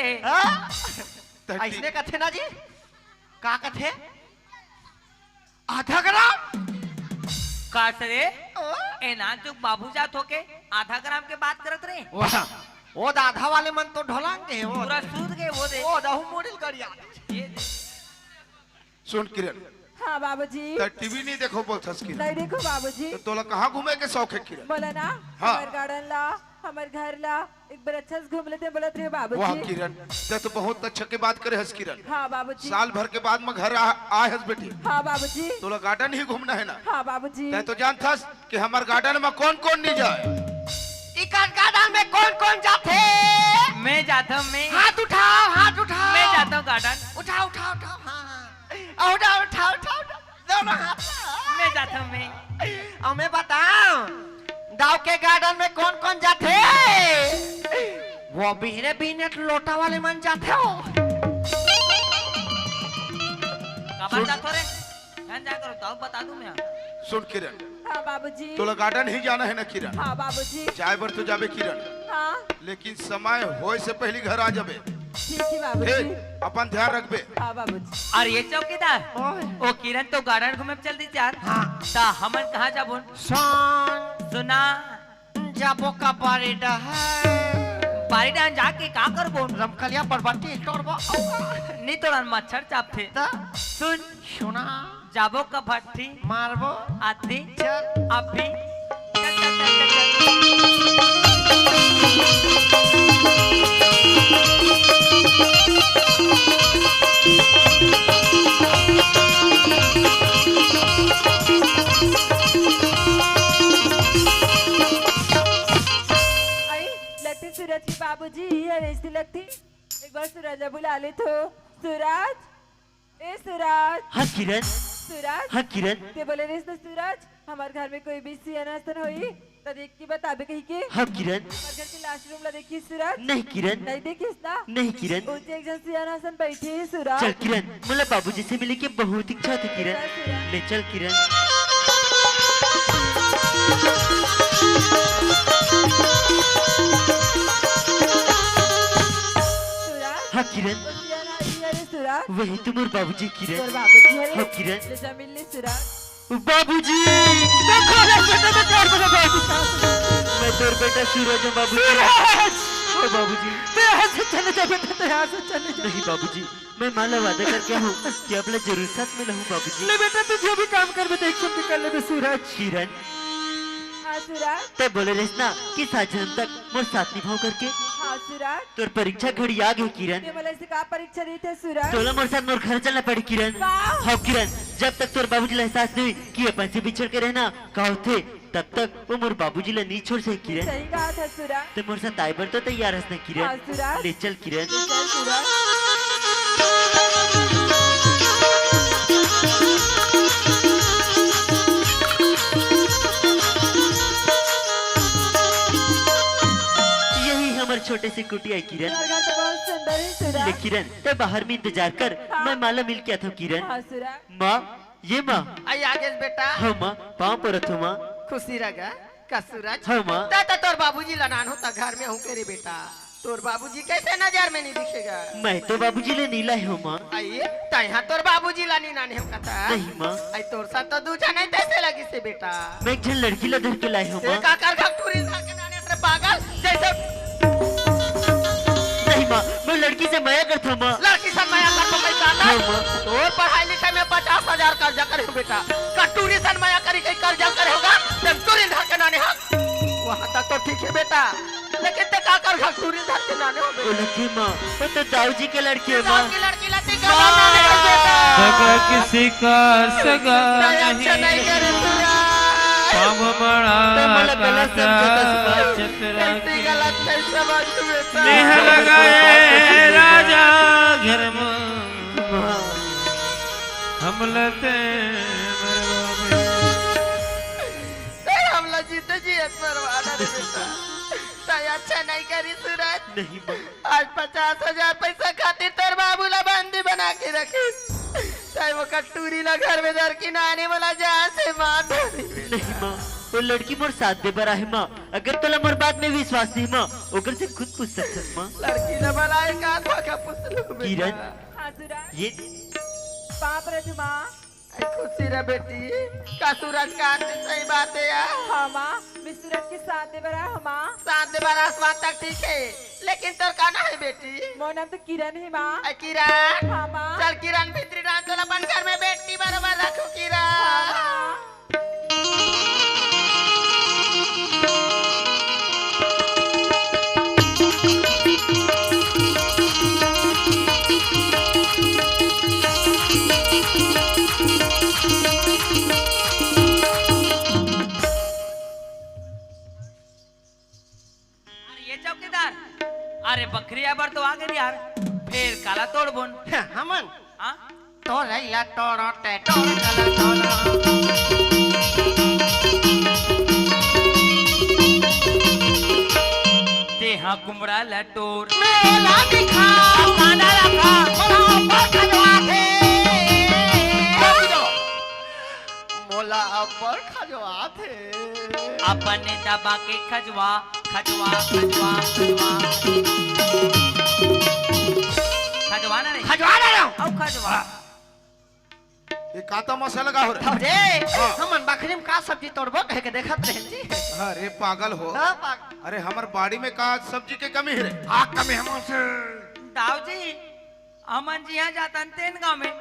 रे ऐसने कथे ना जी का कथे आधा ग्राम काट रे ए ना चुक बाबू जात होके आधा ग्राम के बात करत रे वाह वो आधा वाले मन तो ढोलांगे वो पूरा सूद के वो दे ओ दहु मॉडल करिया ये दे। सुन किरण हाँ बाबूजी टीवी नहीं देखो बोलथस किरण नहीं देखो बाबूजी तो तोला कहाँ घूमे के शौक है किरण बोला ना हाँ। हमारे गार्डन ला हमारे घर ला एक बार अच्छा से घूम लेते बोलत रहे वाह बाबूजी किरण ते तो बहुत अच्छा के बात करे हस किरण हाँ बाबूजी साल भर के बाद में घर आए हस बेटी हाँ बाबूजी तोला गार्डन ही घूमना है ना हाँ बाबूजी ते तो जानथस कि हमारे गार्डन में कौन कौन नहीं जाए इकान गार्डन में कौन कौन जाते मैं जाता हूँ मैं हाथ उठाओ मैं जाता हूँ गार्डन उठाओ हाँ उठाओ दोनों हाथ मैं जाता हूँ मैं हमें बताओ दाव के गार्डन में कौन कौन जाते वो बीने बीने लोटा वाले मन जाते हो कब जाता रे ध्यान जा करो तो बता दूं मैं सुन किरण हाँ बाबूजी तोला गार्डन ही जाना है ना किरण हाँ बाबूजी चाय बर तो जाबे किरण हाँ लेकिन समय होए से पहले घर आ जाबे ठीक है बाबूजी फिर अपन ध्यान रखबे हाँ बाबूजी और ये चौकीदार ओ किरण तो गार्डन घूमे चल दी यार हाँ। ता हमन कहाँ जाबो सुना जाबो का बारीडा है बारी डान जाके का करबो रमकलिया बरबट्टी तोड़बो नहीं तो मच्छर चापथे ता सुन सुना जाबो का भट्टी मारबो आती चल अभी चल। आई लगती सूरज की बाबूजी ये रेस्ती लगती एक बार सूरज बुला ले तो सूरज ए सूरज हाँ किरण सूरज हाँ किरण ते बोले रेस सूरज हमारे घर में कोई भी सियानास्तन होई तो देख के बताबे कही के हाँ किरण हमारे घर के लास्ट रूम ला देखी सूरज नहीं किरण नहीं देखिस ना नहीं किरण उनसे एक जन सियानासन बैठी है सूरज चल किरण मुला बाबूजी से मिले के बहुत इच्छा थी किरण ले चल किरण सूरज हाँ किरण वो सियाना ये रे सूरज वही तुम्हारे बाबूजी तोर किरण बाबूजी है हाँ रे किरण ले जा मिल ले सूरज बाबूजी देखो रे बेटा मैं प्यार बता बाबूजी मैं तोर बेटा सूरज हूँ बाबूजी ओ बाबूजी ते यहाँ से चले जा बेटा ते यहाँ से चले जा नहीं बाबूजी मैं माला वादा करके हूँ कि अपना जरूर साथ में रहूँ बाबूजी ले बेटा तू जो भी काम कर बता एक सब कर ले बे सूरज किरण हाँ सूरज ते बोले रेस ना कि 7 जन्म तक मोर साथ निभाव करके हाँ सूरज तोर परीक्षा घड़ी आ गई किरण ये बोले से का परीक्षा दी थे सूरज तोला मोर साथ मोर घर चलना पड़ी किरण वाह! हाँ किरण जब तक तोर बाबूजी ला एहसास नहीं हुई कि अपन से बिछड़ के रहना कहो थे तब तक वो मोर बाबूजी ला नहीं छोड़ सके किरण सही कहा था सूरज तो मोर साथ आए बर तो तैयार हंसना हाँ, किरण सूरज। ले चल किरण चल सूरज यही हमारे छोटे से कुटिया किरण घर तो बहुत सुंदर है ले सूरज किरण ते बाहर में इंतजार कर हाँ। मैं माला मिल के आता हूँ किरण हाँ सूरज माँ ये माँ आई आगे बेटा हाँ माँ पाँव परत हो माँ खुशी रगा का सूरज हाँ माँ ता तोर बाबूजी लनान होता घर में हूँ के रे बेटा तोर बाबूजी कैसे नजर में नहीं दिखेगा मैं तो बाबूजी ले नीला है हो माँ आई तैहा तोर बाबूजी लानी नाने हम कथा नहीं माँ आई तोर साथ तो दूजा नहीं तैसे लगी से बेटा मैं एक जन लड़की ला धर के लाए हो ते माँ का कर घटूरी के नाने तेरे पागल जैसे नहीं माँ मैं लड़की से माया करता हूँ माँ लड़की सन माया कर तो पैसा हाँ माँ तोर पढ़ाई लिखाई में 50,000 कर्जा करे हो बेटा कटूरी सन माया करी कहीं कर्जा करे होगा जब टूरी धर के नाने हक वहाँ तक तो ठीक है बेटा लेकिन ते का कर घटूरी धर के नाने हो ओ लकी माँ वो तो दाऊ जी के लड़की है माँ गाँव की लड़की लाती गाँव नाने हो बेटा सगा किसी का सगा अच्छा नहीं नहीं करे सूरज पाव बड़ा तो मला गलत समझता सुबह। चतरा कैसी गलत कैसे बात बेटा नेह लगाए राजा घर में हम लते हमला जीते जी परवाना रे बेटा ताई अच्छा नहीं करी सूरज नहीं माँ आज 50,000 पैसा खातिर तेरे बाबूला बंदी बना के रखी ताई वो कटूरी ला घर में दर की नानी वाला जान से मार डाली नहीं माँ वो लड़की मोर साथ दे बरा है माँ। अगर तोला मोर बात में विश्वास नहीं माँ ओकर से खुद पूछ सकतस माँ। लड़की ने बनाए का धोखा पुसलू किरण हाँ सूरज ये बाप रे तुमा खुशी रे बेटी का सूरज का सही बात है यार। हाँ माँ मैं सूरज के साथ दे बरा हाँ माँ। 7 बार आसमान तक ठीक है लेकिन तोर का ना है बेटी। मोर नाम तो किरण है माँ। ऐ किरण हाँ माँ। चल किरण भित्री रात तोला अपन घर में बेटी बराबर रखो हाँ किरण। माँ। अरे ये चौकीदार, अरे बकरिया बर तो आ गई यार, फिर काला तोड़ बोन। हमन हाँ तो रैला तोड़ते तोड़ कला तोड़। ते हाँ कुमड़ा लटोर मेला दिखाओ खाना रखा मोला ऊपर खजवा थे। मोला ऊपर खजवा थे। अपने दबा के खजवा खजवा खजवा खजवा खजवा ना रे खजवा ना रहो। अब खजवा ये काता मसाला का हो रहा रे हाँ। हमन बकरी में का सब्जी तोड़बो कह के देखत रहन जी। है? अरे पागल हो। हां पाक अरे हमार बाड़ी में का सब्जी के कमी है रे। हां कमी हम से दाऊ जी अमन जी यहाँ जाता तेन गाँव में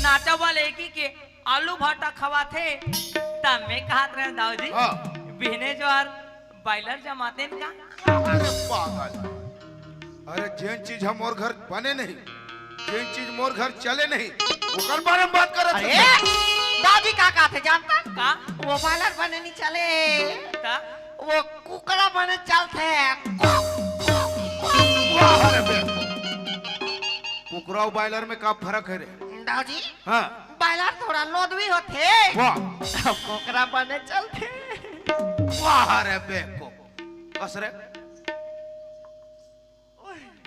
नाचा वाले की के आलू भाटा खवा थे तब मैं कहा रहे दाऊ जी हाँ। बिहने ज्वार बाइलर जमाते का। अरे पागल, अरे जेन चीज हम और घर बने नहीं, जेन चीज मोर घर चले नहीं, ओकर बारे में बात करत अरे हन। दादी का थे जानता का वो बालर बने नहीं चले ता वो कुकड़ा बने चलते। वाह रे बे। कुकरा और बॉयलर में का फर्क है रे? दादी हाँ बालर थोड़ा लोदवी होते वाह कुकड़ा बने चलते। वाह रे बे को बस रे।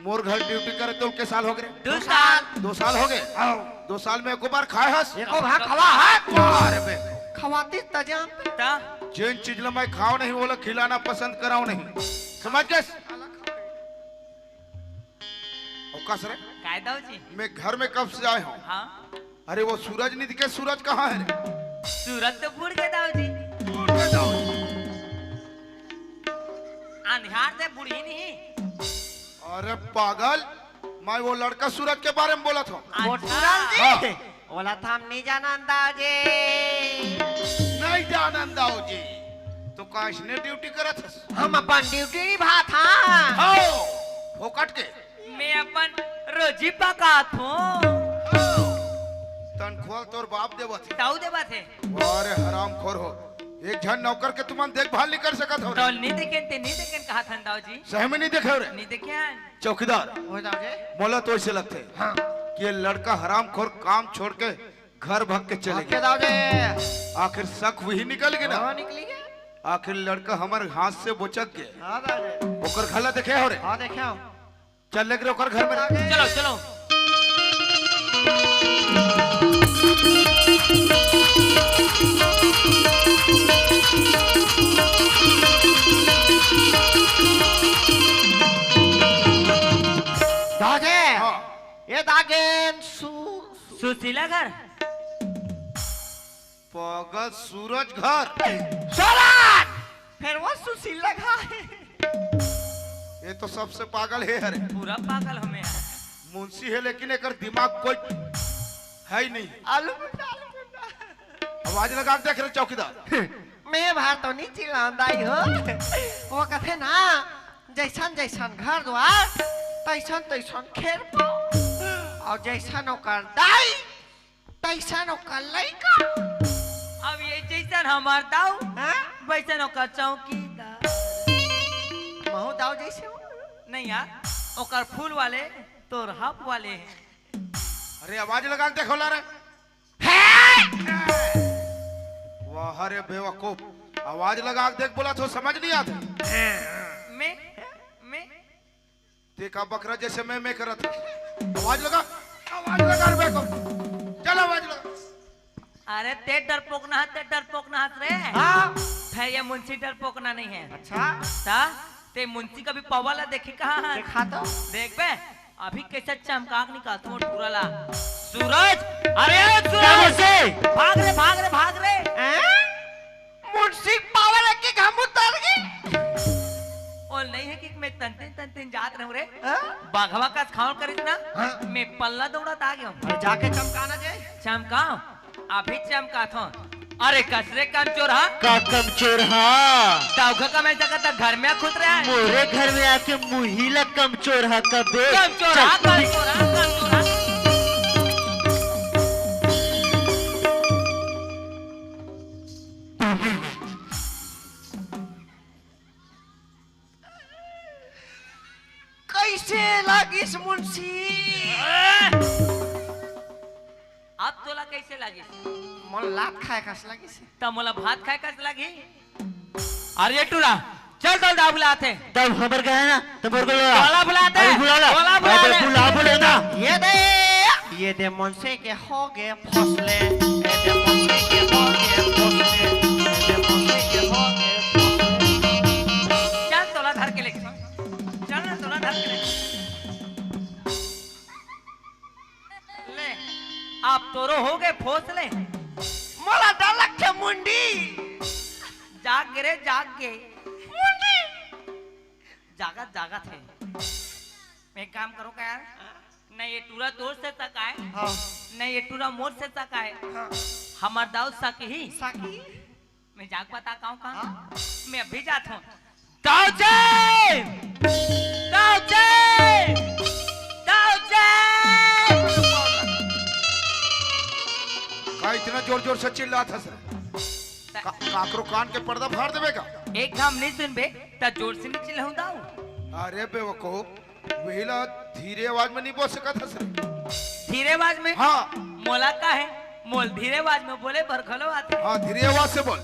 मोर घर ड्यूटी करे तो के साल हो गए? 2 साल 2 साल हो गए। 2 साल में एको बार खाए हस? एको भाग खवा है वाह रे बे। खवाती त जानते। ता जेन चीज ला मैं खाओ नहीं वो ला खिलाना पसंद कराओ नहीं, समझ गए? और कस रे काय दाऊ जी मैं घर में कब से आए हूँ? हाँ अरे वो सूरज नहीं दिखे, सूरज कहाँ है रे? सूरत तो फूट गए दाऊ जी अंधियार से बुढ़ी नहीं। अरे पागल, मैं वो लड़का सूरज के बारे में बोला था। जी बोला था हम नहीं जाना अंदाजे। नहीं जानन दाऊ जी, तो काश ने ड्यूटी करत हस? हम अपन ड्यूटी निभा था। फोकट के मैं अपन रोजी पकात हूँ तनख्वाह तोर बाप देवत है। दाऊ देवा थे अरे हराम खोर हो, एक झन नौकर के तुम देखभाल नहीं कर सकत हो तो रे? नहीं देखें कहा था दाऊ जी सही में नहीं देखे हो रे? नहीं देखे चौकीदार हो जाओगे। मोला तो ऐसे लगते है हाँ कि ये लड़का हराम खोर काम छोड़ के घर भाग के चले के गया। दाओगे। आखिर शक वही निकल गया ना। हाँ निकली गया। आखिर लड़का हमारे हाथ से बुचक गया। हाँ दाओगे। ओकर घला देखे हो रे? हाँ देखियो। चल ले ओकर घर में। दाओगे। चलो चलो दाओगे। हाँ। ये दागेन सुशीला घर पागल सूरज घर। सोलन फिर वो सुशीला घा है। ये तो सबसे पागल है हरे। पूरा पागल हमें यार। मुंशी है लेकिन एक दिमाग कोई है ही नहीं। आलू बुंदा। आवाज लगा के देख रहे चौकीदार। मैं बाहर तो नहीं चिल्लांदाई हो। वो कहते ना जैसन जैसन घर द्वार तैसन तैसन खेर और जैसन ओकर दाई तैसन ओकर लइका। अब ये जैसन हमार दाऊ हाँ? वैसन ओकर चौकीदार महू दाऊ जैसे हो। नहीं यार ओकर फूल वाले तोर हप वाले हैं। अरे आवाज लगा के देखो ला रे। वाह रे बेवकूफ, आवाज लगा के देख बोला तो समझ नहीं आता। मैं देखा बकरा जैसे मैं करत था। आवाज लगा रे बेवकूफ। चल आवाज लगा। अरे ते डरपोक ना हाथ रे हाँ है ये मुंशी डरपोकना नहीं है। अच्छा ता ते मुंशी कभी पवाला देखी कहाँ है? देखा तो देख बे अभी कैसे चमकाक निकालता हूँ टूरला। सूरज, अरे क्या सूरज, मुझसे भाग रे भाग रे भाग रे। मुंशी पावर के घम उतर गई। और नहीं है कि मैं तंते तंते जात रहूं रे। हाँ? बाघवा का खाओ करिस ना हाँ? मैं पल्ला दौड़त आ गया हूँ। अरे जाके चमकाना जाए। चमकाओ अभी चमका था। अरे कसरे कम चोर हा का कम चोर हाँ ताउका का मैं सकता घर में खुद रहा है। मोरे घर में आके मुहिला कम चोर हा कबे कम चोर हा कम चोर हा कम चोर हा। कैसे लागिस मुंशी? अब तोला कैसे लगी? मन लात खाए कस लागिस। तब मोला भात खाए कस लगी। अरे टूरा चल चल दा बुलाते। तब खबर गया ना तो बोल टोला बुलाते। टोला बुला बुला बोले ना ये दे मुंशी के हो गए फसले। ये दे मुंशी के हो गए फसले। ये दे मुंशी के हो गए फसले। चल तोला धर के लेके चल ना तोला धर के लेके ले। आप तोरो हो गए फोसले। मोला डालक के मुंडी। जाग गे रे जाग गे। जागत जागत है। मैं एक काम करो क्या यार? नहीं ये टूरा तोड़ से तक आए हाँ नहीं ये टूरा मोड़ से तक आए। हाँ हमार दाऊद सक ही साकी मैं जाग पता कहूँ कहाँ हाँ? मैं अभी जाता हूँ। दाऊदे दाऊदे दाऊदे का इतना जोर जोर से चिल्ला था सर? काकरो कान के पर्दा फाड़ देवे का? एक घाम नहीं सुन बे ता जोर से नहीं चिल्लाऊं दाऊ। अरे बेवकूफ वहीला धीरे आवाज में नहीं बोल सका था सर। धीरे आवाज में हाँ मोला का है मोल धीरे आवाज में बोले बरखलो आते। हाँ धीरे आवाज से बोल।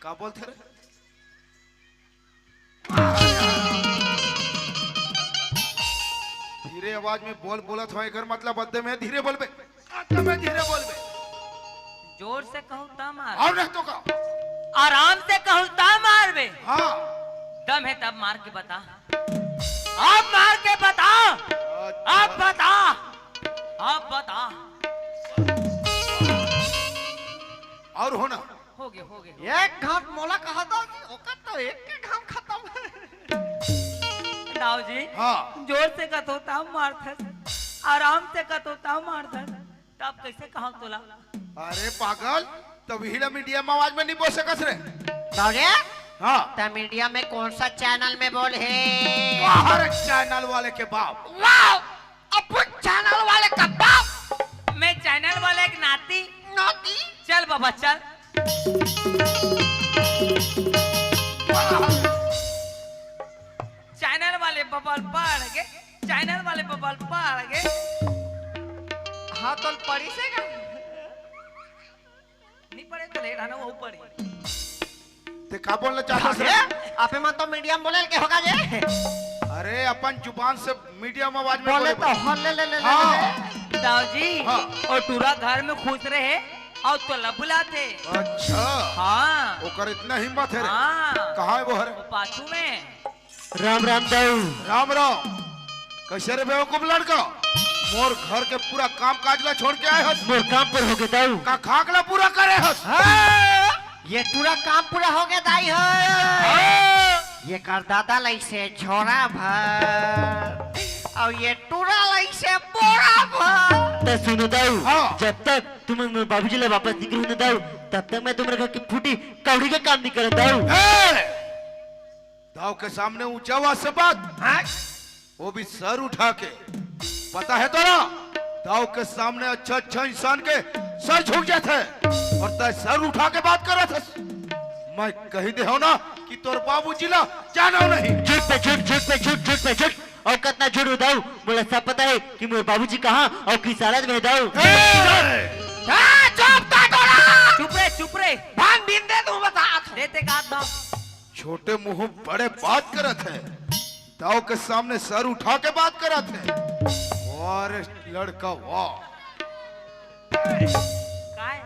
का बोलते रे? धीरे आवाज में बोल बोला था एकर मतलब अद्दे में धीरे बोलबे अद्दे में धीरे बोलबे जोर से कहूँ ता मार और नहीं तो का आराम से कहूँ ता मार बे। हाँ दम है तब मार के बता। आप मार के बता। आप बता आप बता। और होना हो गया एक घाट मोला कहा था ओका तो एक के घाम खत्म है। दाऊ जी हाँ जोर से कतो ता मार था आराम से कतो ता मार था तब कैसे कहूँ तोला? अरे पागल तब हिला मीडिया में आवाज में नहीं बोल सकत रे। दौड़े हाँ ता मीडिया में कौन सा चैनल में बोल है? हर चैनल वाले के बाप। वाओ अपन चैनल वाले का बाप मैं चैनल वाले एक नाती। नाती चल बाबा चल। चैनल वाले बबल पड़ गए चैनल वाले बबल पड़ गए। हाँ तो पड़ी से का नहीं पड़े तो ले रहना वो पड़े। ते का बोलना चाहता अरे है? आपे मत तो मीडिया में बोले के होगा जे। अरे अपन जुबान से मीडिया में आवाज में बोले तो बोले। हल ले ले ले हाँ। दाऊ जी हाँ। और टूरा घर में खुश रहे और तो बुलाते। अच्छा हाँ ओकर इतना हिम्मत है रे। हाँ कहाँ है वो हरे? वो पाछू में। राम राम दाऊ राम राम कैसे रे बेवकूफ लड़का मोर घर के पूरा काम काज ला छोड़ के आए हस मोर काम पर हो गए दाऊ का खाकला पूरा करे हस। ये पूरा काम पूरा हो गया दाई हो। ये कर दादा लाई से झोरा भर और ये टूरा लाई से बोरा भर। तो सुनो दाऊ हाँ। जब तक तुम मेरे बाबूजी ले वापस नहीं करूँ दाऊ तब तक मैं तुम्हारे घर की फूटी कौड़ी का काम नहीं करूँ दाऊ। दाव के सामने ऊंचा आवाज से बात वो भी सर उठा के पता है तोरा दाव के सामने अच्छा अच्छा इंसान के सर झुक जाते और तय सर उठा के बात कर रहा था। मैं कही दे हो ना कि तोर बाबूजी ला जानो नहीं। झूठ पे झूठ झूठ पे झूठ झूठ पे झूठ और कितना झूठ हो दाऊ मुझे सब पता है कि मेरे बाबूजी कहाँ और किस हालत में है दाऊ। चुप रे भान दिन दे तू बता देते का दो। छोटे मुंह बड़े बात करत है दाव के सामने सर उठा के बात करत है और लड़का वाह काय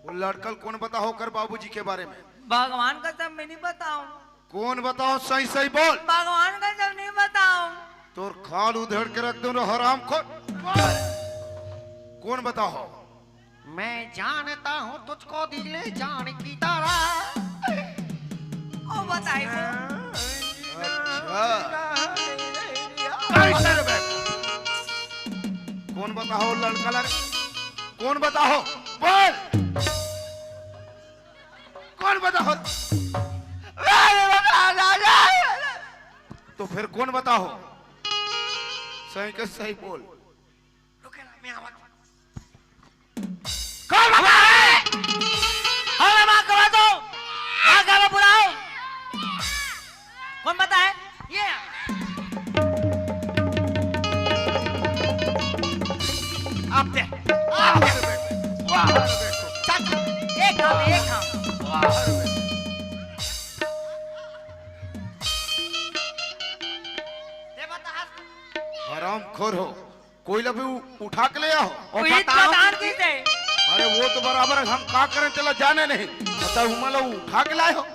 वो लड़कल कौन बताओ कर बाबूजी के बारे में भगवान का सब मैं नहीं बताऊं कौन बताओ सही सही बोल भगवान का सब नहीं बताऊं तोर खाल उधेड़ के रख दो हराम खोर कौन बताओ मैं जानता हूँ तुझको दिल जान की तरह। ओ बताई अच्छा कौन बताओ लड़का लड़की कौन बताओ बोल कौन बताओ तो फिर कौन बताओ सही के सही बोल कौन बता है हमें मां करा दो आगे में बुलाओ कौन बता है ये अब दे एक हम हराम खोर हो कोई लभी उठा के ले आओ कोई बतान की थे अरे वो तो बराबर है, हम का करें चला जाने नहीं मतलब मला उठा के लाए हो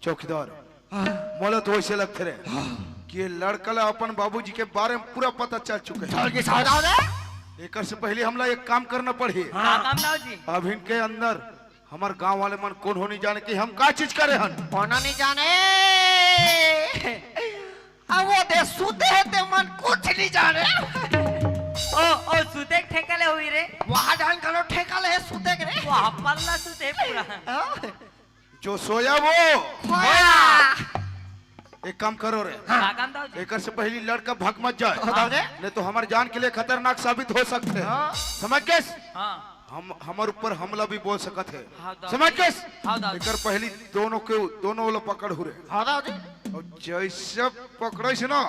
चौकीदार मोला तो वैसे लगते रहे कि ये लड़का ला अपन बाबूजी के बारे में पूरा पता चल चुके हैं एक से पहले हमला एक काम करना पड़ी काम नाव जी अब इनके अंदर हमार गांव वाले मन कौन होनी जाने कि हम का चीज करे हन होना नहीं जाने अब वो दे सूते है ते मन कुछ नहीं जाने। ओ सुते ठेकले हुई रे वहाँ जान करो ठेका ले सूते के रे वहाँ पल्ला सुते पूरा जो सोया वो खोया एक काम करो रे काम दाव जी एक से पहले लड़का भाग मत जाए बताओ दे नहीं तो हमारे जान के लिए खतरनाक साबित हो सकते हैं समझ के हाँ हम हमारे ऊपर हमला भी बोल सकते हैं हाँ दाव समझ के हाँ दाव एकर पहली दोनों वाला पकड़ हुए हाँ दाओ जी और जैसे पकड़े से ना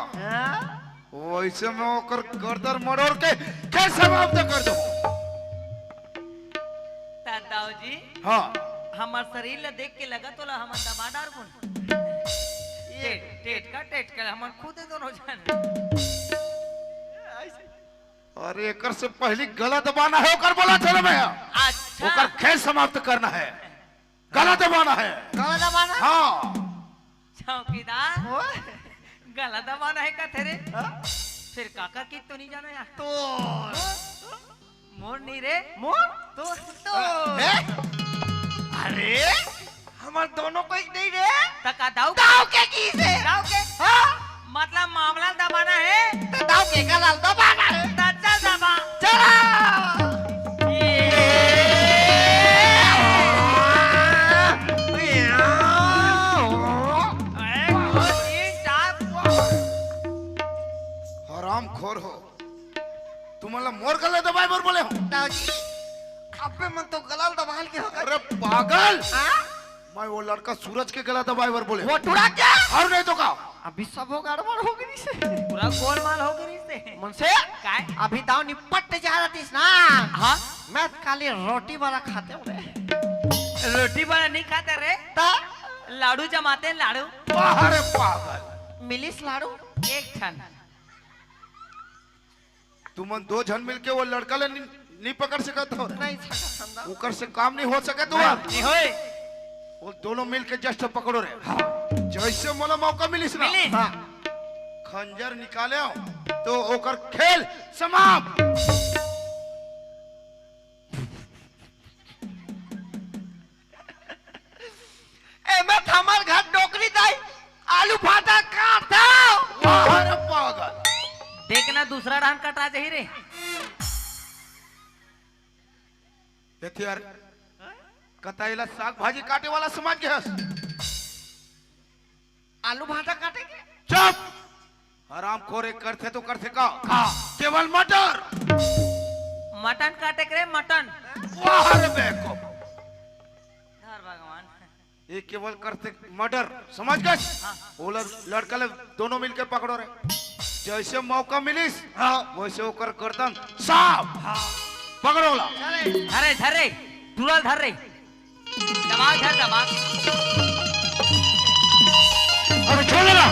वैसे में ओकर गर्दन मरोड़ के क्या समाप्त कर दो दाव जी हाँ हमार शरीर ले देख के लगा तो हमार दबा डार गुन टेट का हमार खुद दोनों जान अरे एकर से पहली गला दबाना है ओकर बोला चलो मैं अच्छा ओकर खेल समाप्त करना है गला दबाना है कहाँ दबाना हाँ चौकीदार गला दबाना है का तेरे फिर काका की तो नहीं जाना यार तो मोर नहीं रे मोर तो अरे हमार दोनों को एक नहीं रे तका दाव दाव के की से दाव के हाँ मतलब मामला दबाना है तो दाव के का लाल दबाना है अच्छा दबा चला हराम खोर हो तुम्हारा मोर गला दबाए बर बोले हो दाव जी अबे मन तो गलाल दबाल के होगा अरे पागल हाँ मैं वो लड़का सूरज के गला दबाए बर बोले वो टुड़ा क्या और नहीं तो का अभी सब हो गड़बड़ हो गई से पूरा गोलमाल हो गई से मन से काय अभी दाव निपट जा रही ना हाँ मैं खाली रोटी वाला खाते हूँ रे रोटी बड़ा नहीं खाते रे ता लाडू जमाते हैं लाडू अरे पागल मिलिस लाडू एक क्षण तुम दो जन मिलके वो लड़का ले नहीं पकड़ सकते हो नहीं सका संदा उकर से काम नहीं हो सके तो नहीं होए वो दोनों मिलके जस्ट पकड़ो रे जैसे मोला मौका मिलिस ना मिली खंजर निकाले हो तो ओकर खेल समाप्त ए मैं थमल घर डोकरी दाई आलू फाटा काट दो अरे पागल देखना दूसरा डान कटा जाही रे देखिए यार कताईला साग भाजी काटे वाला समझ गया आलू फाटा काटेंगे चुप हराम खोरे करते तो करते का केवल मटर मटन काटे करे मटन वाह रे बेको धर भगवान ये केवल करते मर्डर समझ गए वो लड़का ले दोनों मिलकर पकड़ो रे जैसे मौका मिलिस वैसे ओकर गर्दन साफ पकड़ो ला धरे धरे तुरल धर रे दबाव धर दबाव अरे छोड़ ला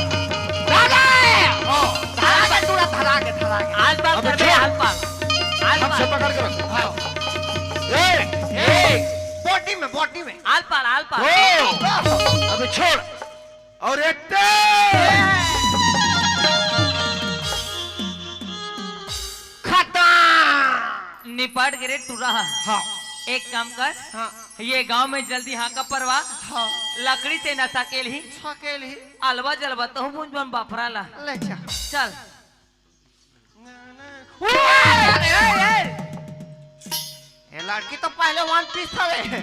धरा के टूड़ा धरा के के धरा के आल पाल अबे कर बे छोड़। आल पाल आल हमसे पाल पकड़ के रखो बॉडी में आल पाल ओ, अबे छोड़ और एक खत्म। निपट गिरे तू रहा। हाँ एक काम कर, हाँ ये गांव में जल्दी हाँ का परवा हाँ लकड़ी से न सकेल ही सकेल ही अलवा जलवा तो मुझ बन बाफरा ला ले जा। चल। ये लड़की तो पहले वन पीस था रे,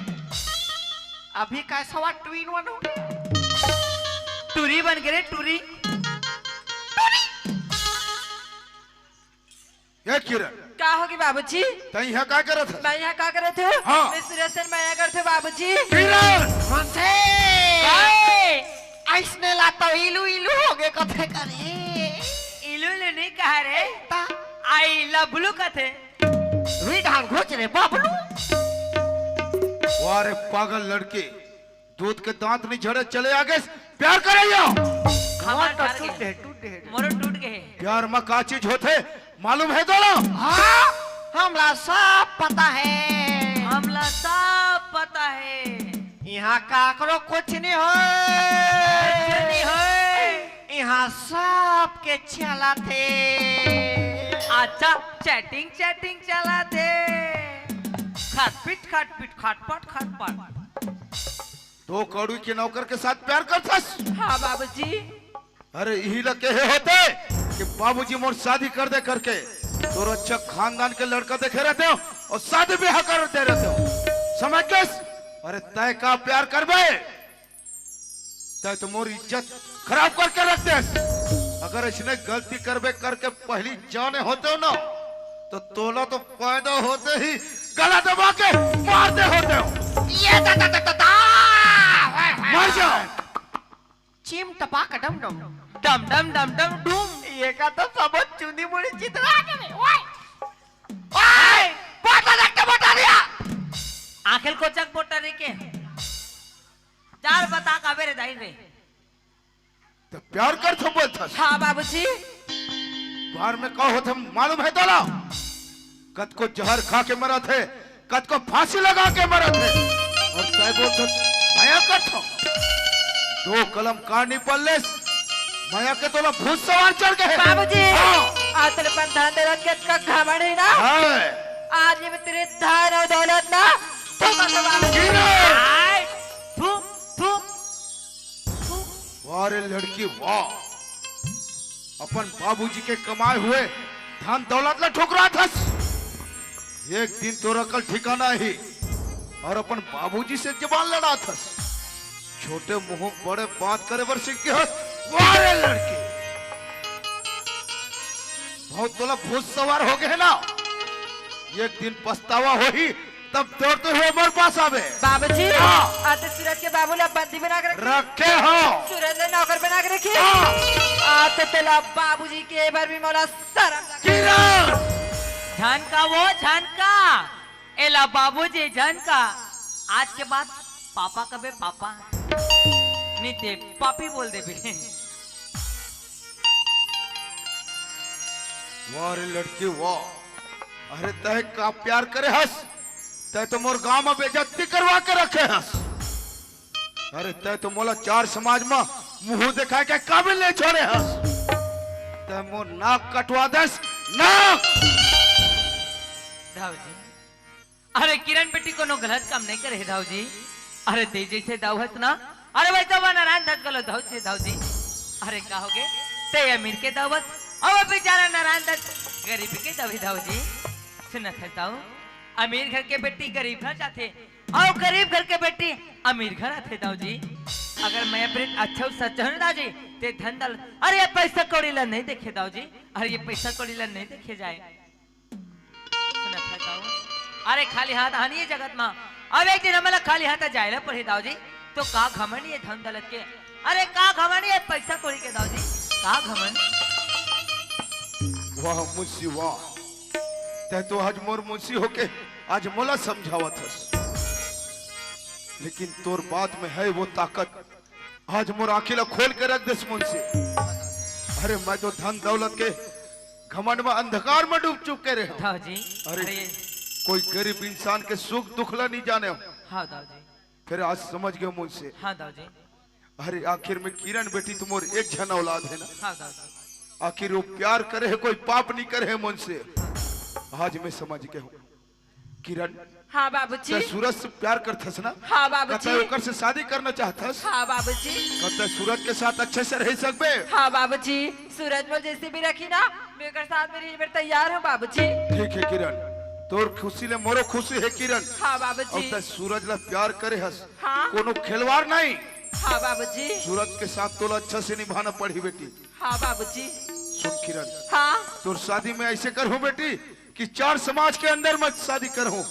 अभी कैसा हुआ ट्विन वन हो गया। टूरी बन गिरे टूरी। ये किरण का होगी बाबूजी? तई यहाँ क्या करत है? मैं यहाँ का करे थे? हाँ। मैं सुरेशन मैं यहाँ करते बाबूजी। किरण मनसे ऐसने लाता इलू इलू हो गए कथे करे इलू इलू नहीं कहा रे, ता आई लबलू कथे। रुई ढांग घोच रे बाबलू। वारे पागल लड़के दूध के दांत नहीं झड़े चले आगे प्यार करेगा। हमार तो डर टूट गए, दे मोरो टूट गए। प्यार में का चीज होते मालूम है दोनों? हाँ हमला सब पता है। हमला सब पता है। यहाँ काकरो कुछ नहीं हो, नहीं होए। यहाँ सब के चला थे। अच्छा चैटिंग चैटिंग चला थे, खटपिट खटपिट खटपट खटपट। दो कौड़ी के नौकर के साथ प्यार करथस? हाँ बाबूजी। अरे यही लगे होते कि बाबूजी मोर शादी कर दे करके तो अच्छा खानदान के लड़का देखे रहते हो और शादी ब्याह करते रहते हो, समझ गए? अरे तय का प्यार करबे तय तो मोर इज्जत खराब करके रखते। अगर इसने गलती करबे करके पहली जाने होते हो ना तो तोला तो पैदा होते ही गला दबा के मार दे होते हो। ये दा दा दा दा दा। मर जाओ। चिम टपाक डम डम। डम डम डम डम डूम। ये का तो सब चुनी मुड़ी चित्रा के रे ओए ओए बोटा देख के बोटा दिया। आखिल कोचक बोटा रे के चार बता का बेरे दाई रे। तो प्यार कर तो बोलथस। हाँ बाबूजी। बाहर में कहो होते मालूम है दोला? कद को जहर खा के मरा थे, कद को फांसी लगा के मरा थे और तय बोलते माया करथो। दो कलम काटनी पड़ले माया के तोला भूत सवार चढ़ गए। बाबूजी हाँ। आज तेरे पर धन दौलत के का घमंड है ना, हाय आज ये में तेरे धन और दौलत ना तो मतलब बाबूजी। आय थू थू। वारे लड़की वाह, अपन बाबूजी के कमाए हुए धन दौलत ला ठुकरा थस। एक दिन तो रकल ठिकाना ही और अपन बाबूजी से जबान लड़ा थस। छोटे मुंह बड़े बात करे बर सीख के हस। वारे लड़की बहुत तोला भूत सवार हो गए ना, एक दिन पछतावा हो ही तब दौड़ते हुए हमारे पास आवे। बाबूजी हाँ। आज तो सूरज के बाबू ला बंदी बना के रखे, रखे हो सूरज ने नौकर बना के रखी। हाँ। आज तो तेला बाबूजी के बार भी मौला शर्म लगा। किरण झनका वो झनका एला बाबूजी झनका। आज के बाद पापा कबे पापा नहीं ते पापी बोल दे बे। वारे लड़की वाह, अरे तय का प्यार करे हस, तय तो मोर गांव में बेइज्जती करवा के रखे हस। अरे तय तो मोला चार समाज में मुंह दिखा के काबिल नहीं छोड़े हस। तय मोर नाक कटवा दस नाक। दाऊजी अरे किरण बेटी कोनो गलत काम नहीं करे दाऊजी। अरे ते जैसे दाऊ हस ना, अरे वैसा वो नारायण दत्त गलो दाऊ से दाऊजी। अरे का होगे ते अमीर के दाऊ बस अब बेचारा नारायण दत्त गरीब के दाऊ दाऊजी। सुनत है दाऊ, अमीर घर के बेटी गरीब घर जाते और गरीब घर के बेटी अमीर घर आते दाऊजी। अगर मैं अपने अच्छा सच्चा हूं दाऊजी ते धन दौलत अरे ये पैसा कौड़ी ला नहीं देखे दाऊजी। अरे ये पैसा कौड़ी ला नहीं देखे जाए। सुनत है दाऊ, अरे खाली हाथ आनी है जगत में। अब एक दिन हमें खाली हाथ जाए पड़े दाऊजी तो का घमंड ये धन दौलत के। अरे का घमंड ये पैसा कौड़ी के दाऊजी, का घमंड। वाह मुंशी वाह, तय तो आज मोर मुंशी होके आज मोला समझावत हस। लेकिन तोर बात में है वो ताकत आज मोर आंखें खोल के रख दे मुंशी। अरे मैं तो धन दौलत के घमंड में अंधकार में डूब चुके रहे हो। दाऊ जी अरे। अरे कोई गरीब इंसान के सुख दुखला नहीं जाने हो। हाँ दाऊ जी, फिर आज समझ गए मुझसे। हाँ दाऊ जी, अरे आखिर में किरण बेटी तुम्हारी एक जन औलाद है ना। हाँ दाऊ जी, आखिर वो प्यार करे है, कोई पाप नहीं करे है मुझसे। आज मैं समझ गया हूँ। किरण हाँ बाबूजी। ते सूरज से प्यार करथस ना। हाँ बाबूजी। कते ओकर से शादी करना चाहथस। हाँ बाबूजी। कते सूरज के साथ अच्छे से रह सकबे। हाँ बाबूजी, सूरज में जैसे भी रखी ना मैं ओकर साथ में रह तैयार हूँ बाबूजी। ठीक है किरण, तोर खुशी ले मोरो खुशी है किरण। हाँ बाबूजी। अब ते सूरज ला प्यार करे हस। हाँ। कोनो खिलवाड़ नहीं। हाँ बाबूजी। सूरज के साथ तोला अच्छा से निभाना पड़ी बेटी। हाँ बाबूजी। सुन किरण, हाँ तोर शादी में ऐसे करो बेटी कि 4 समाज के अंदर मत शादी करो,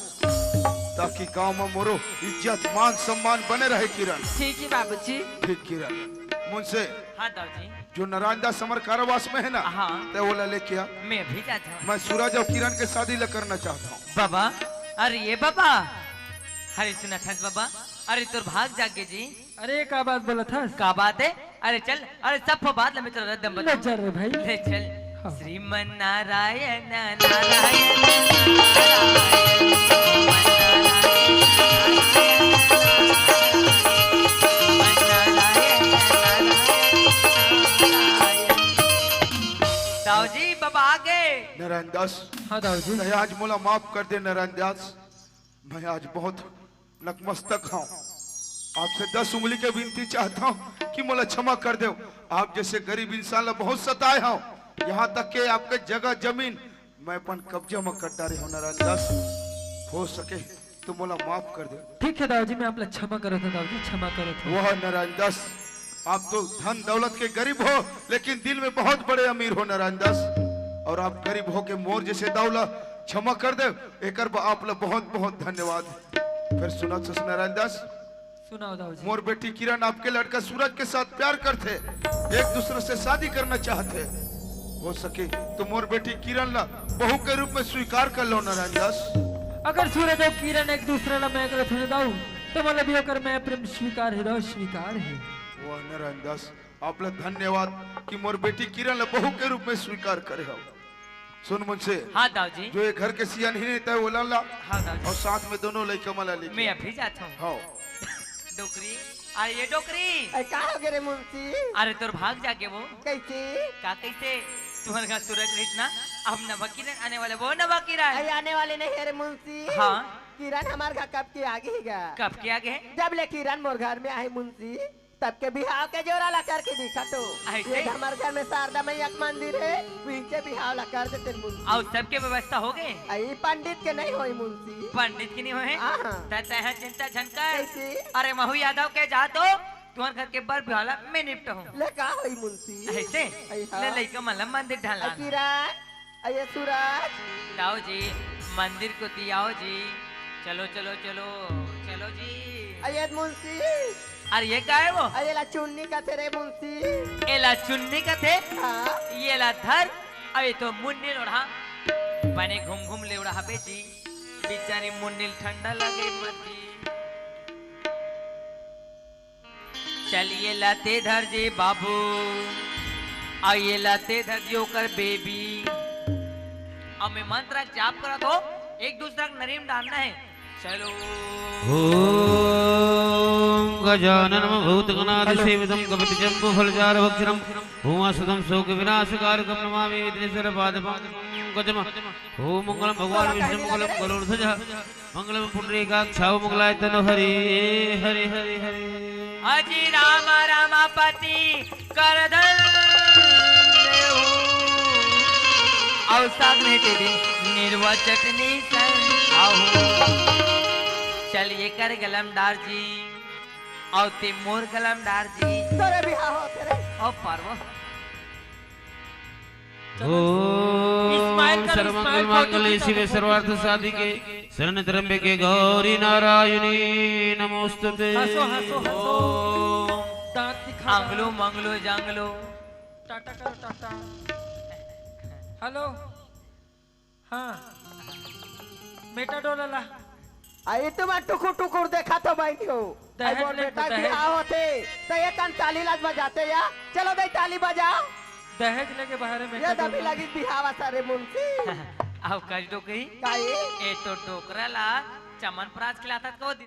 ताकि गांव में मोरो इज्जत मान सम्मान बने रहे किरण। ठीक है बाबूजी। ठीक किरण, मुझसे हाँ दाऊ जी, जो नारायण दास समर कारावास में है ना, हाँ। ते वो ला लेके आ। मैं भी जाता हूँ। मैं सूरज और किरण के शादी ला करना चाहता हूँ। बाबा, अरे ये बाबा, अरे सुना था बाबा, अरे तोर भाग जागे जी। अरे का बात बोला था? का बात है? अरे चल, अरे सब बात ले, मैं तेरा रद्दम ले बता। चल रे भाई। ले चल। हाँ। श्रीमन नारायण नारायण दाऊ जी बाबा आगे। नारायण दास, हाँ दाऊ जी। ते आज मोला माफ कर दे नारायण दास। मैं आज बहुत नतमस्तक हूँ। आपसे 10 उंगली के विनती चाहता हूँ कि मोला क्षमा कर दो। आप जैसे गरीब इंसान ला बहुत सताए हूँ, यहाँ तक के आपके जगह जमीन मैं अपन कब्जा में कर डाले हूँ। नारायण दास, हो सके तो मोला माफ कर दे। ठीक है दाऊ जी, मैं आप लोग क्षमा करो था दाऊ जी, क्षमा करो था। वह नारायण दास, आप तो धन दौलत के गरीब हो, लेकिन दिल में बहुत बड़े अमीर हो नारायण दास। और आप गरीब हो के मोर जैसे दाऊला क्षमा कर दे, एकर आप ला बहुत बहुत धन्यवाद। फिर सुना सस नारायण दास, सुनाओ दाऊ जी। मोर बेटी किरण आपके लड़का सूरज के साथ प्यार करते, एक दूसरे से शादी करना चाहते। हो सके तो मोर बेटी किरण ला बहू के रूप में स्वीकार कर लो नारायण दास। अगर सूरज और किरण एक दूसरे ला मैं करत हूँ दाऊ, तो मतलब भी होकर मैं प्रेम स्वीकार है दाऊ, स्वीकार है। वाह नारायण दास, आप ला धन्यवाद कि मोर बेटी किरण ला बहू के रूप में स्वीकार करे हो। सुन मुझसे, हाँ दाऊ जी, जो ये घर के सिया नहीं रहता है वो ला ला, हाँ दाऊ जी, और साथ में दोनों लड़का मला लेके मैं अभी जाता हूँ। हाँ। डोकरी, अरे ये डोकरी, का हो गए रे मुंशी? अरे तोर भाग जाके वो कैसे? का कैसे तुम्हारे घर सूरज रही ना, अब नवा किरण आने वाले, वो नवा किरण। अरे आने वाले नहीं है रे मुंशी। हाँ। किरण हमारे घर कब के आगे ही गा। कब के आगे है? जब ले किरण मोर घर में आई मुंशी, तब के बिहाव के जोरा ला करके दिखा तो। ऐसे? ये हमारे घर में शारदा मैया का मंदिर है, पीछे बिहाव ला कर देते मुंशी। और सबके व्यवस्था हो गए? आई पंडित के नहीं होई मुंशी। पंडित की नहीं हुए? हाँ। तय है चिंता झनकर। कैसे? अरे महू यादव के जा तो तुम्हारे घर के बर बिहाला मैं निपट हूँ। ले का होई मुंशी? ऐसे ऐसा? ले लइका मतलब मंदिर ढाला। किरण, अये सूरज, जाओ जी, मंदिर को दियाओ जी। चलो चलो चलो चलो जी। अये मुंशी, अरे ये क्या है वो? अये ला चुन्नी का थे रे मुंशी। एला चुन्नी का थे, हाँ। ये ला धर, अरे तो मुन्नी लोढ़ा बने घूम घूम ले उड़ा बेची, बेचारी मुन्नी ठंडा लगे मती। चलिए लाते धर जे बाबू, आइए लाते धर जो कर बेबी। अब मैं मंत्र जाप करा तो एक दूसरा का नरीम डालना है। चलो ओम गजाननम भूतगणाधि सेवितं कपितजम्बु फलचारभक्षणं भूमासुतं शोक विनाशकारकं नमामि विघ्नेश्वर पादपं गजम। ओम मंगलम भगवान विष्णु मंगलम गरुड़ध्वजः मंगलम पुंडरीकाक्षाय मंगलाय तनो हरि हरि हरि हरि। अजी राम रामापति करदल अवसाद में तेरी निर्वचटनी चलिए कर गलमदार जी और तिमोर गलमदार जी तोरे बिहाव होते रे। और पार्व। ओम सर्वमंगल मांगल्ये शिवे सर्वार्थ साधिके शरण्ये त्र्यंबके गौरी नारायणी नमोस्तुते। हंसो हंसो हंसो। ओम दांत दिखा। आंगलो मंगलो जांगलो। टाटा करो टाटा। हेलो। हाँ। बेटा डोला। आई तुम टुकुर टुकुर देखा तो बैठी हो। दहेज आई बोल ले, बेटा दहेज। बिहाव होते तो ये कान ताली लाज बजाते या। चलो भाई ताली बजाओ। दहेज लेके बाहर में ये दबी लगी बिहावा सारे मुंशी आओ कज डोकरी काहे ए तो डोकरा ला चमन प्राज खिलाता को